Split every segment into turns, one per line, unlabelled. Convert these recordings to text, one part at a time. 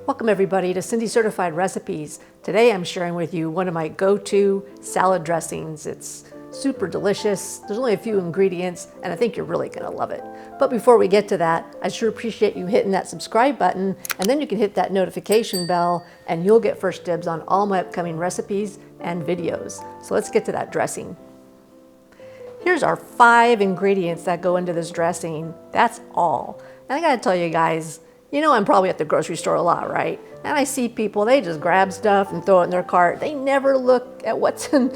Welcome everybody to Cindy Certified Recipes. Today I'm sharing with you one of my go-to salad dressings. It's super delicious. There's only a few ingredients and I think you're really gonna love it. But before we get to that, I sure appreciate you hitting that subscribe button, and then you can hit that notification bell and you'll get first dibs on all my upcoming recipes and videos. So let's get to that dressing. Here's our 5 ingredients that go into this dressing. That's all. And I gotta tell you guys, you know I'm probably at the grocery store a lot, right? And I see people, they just grab stuff and throw it in their cart. They never look at what's in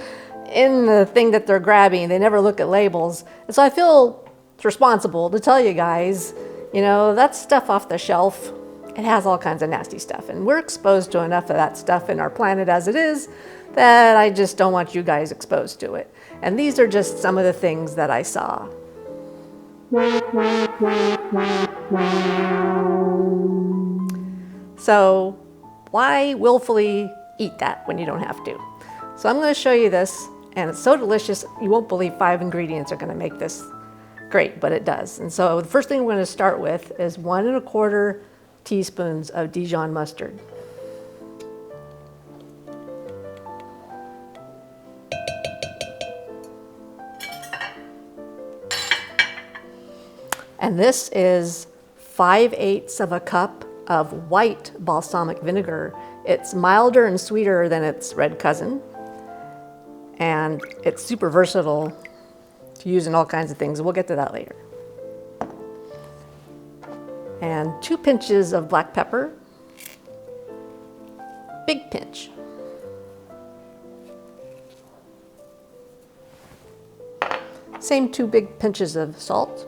the thing that they're grabbing. They never look at labels. And so I feel it's responsible to tell you guys, you know, that stuff off the shelf, it has all kinds of nasty stuff. And we're exposed to enough of that stuff in our planet as it is that I just don't want you guys exposed to it. And these are just some of the things that I saw. So why willfully eat that when you don't have to? So I'm going to show you this, and it's so delicious you won't believe 5 ingredients are going to make this great, but it does. And so the first thing we're going to start with is 1 1/4 teaspoons of Dijon mustard. And this is 5/8 of a cup of white balsamic vinegar. It's milder and sweeter than its red cousin. And it's super versatile to use in all kinds of things. We'll get to that later. And 2 pinches of black pepper. Big pinch. Same 2 big pinches of salt.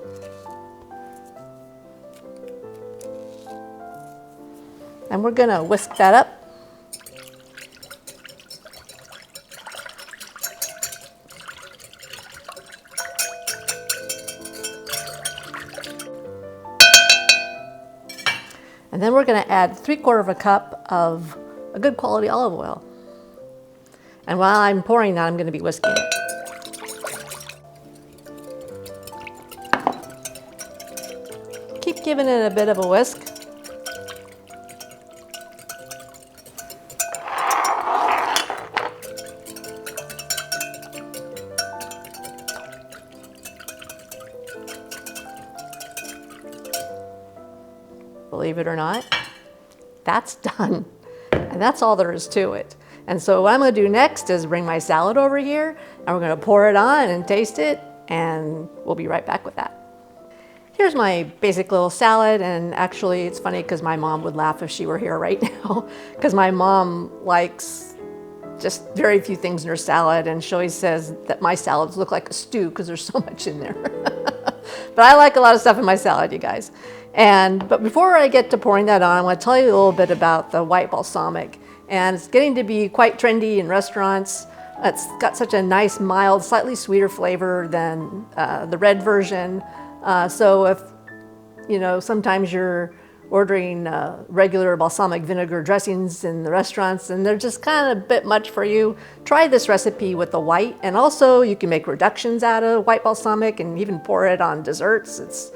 And we're gonna whisk that up. And then we're gonna add 3/4 cup of a good quality olive oil. And while I'm pouring that, I'm gonna be whisking it. Keep giving it a bit of a whisk. Believe it or not, that's done. And that's all there is to it. And so what I'm gonna do next is bring my salad over here, and we're gonna pour it on and taste it, and we'll be right back with that. Here's my basic little salad, and actually it's funny because my mom would laugh if she were here right now, because my mom likes just very few things in her salad, and she always says that my salads look like a stew because there's so much in there. But I like a lot of stuff in my salad, you guys. But before I get to pouring that on, I want to tell you a little bit about the white balsamic. And it's getting to be quite trendy in restaurants. It's got such a nice, mild, slightly sweeter flavor than the red version. So if, you know, sometimes you're ordering regular balsamic vinegar dressings in the restaurants and they're just kind of a bit much for you, try this recipe with the white. And also you can make reductions out of white balsamic and even pour it on desserts. It's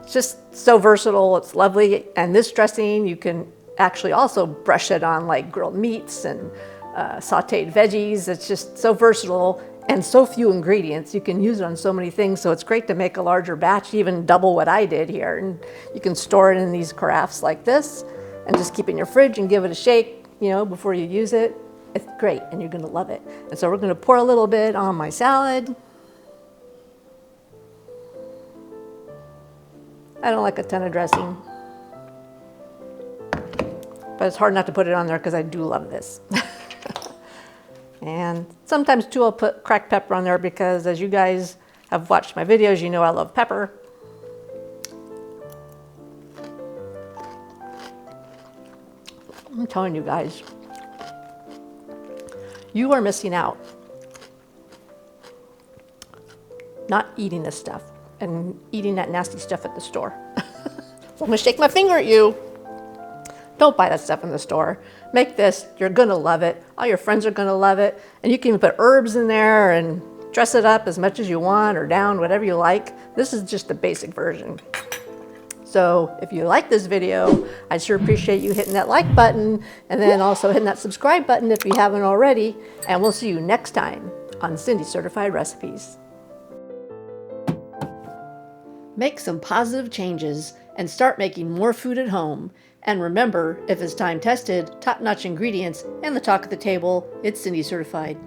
just so versatile, it's lovely. And this dressing, you can actually also brush it on like grilled meats and sauteed veggies. It's just so versatile and so few ingredients. You can use it on so many things, so it's great to make a larger batch, even double what I did here. And you can store it in these carafes like this and just keep it in your fridge and give it a shake, you know, before you use it. It's great and you're gonna love it. And so we're gonna pour a little bit on my salad. I don't like a ton of dressing, but it's hard not to put it on there because I do love this. And sometimes too I'll put cracked pepper on there because as you guys have watched my videos, you know I love pepper. I'm telling you guys, you are missing out not eating this stuff and eating that nasty stuff at the store. So I'm gonna shake my finger at you. Don't buy that stuff in the store. Make this, you're gonna love it. All your friends are gonna love it. And you can even put herbs in there and dress it up as much as you want or down, whatever you like. This is just the basic version. So So if you like this video, I'd sure appreciate you hitting that like button and then also hitting that subscribe button if you haven't already. And we'll see you next time on Cindy Certified Recipes. Make some positive changes and start making more food at home. And remember, if it's time tested, top-notch ingredients, and the talk at the table, it's Cindy Certified.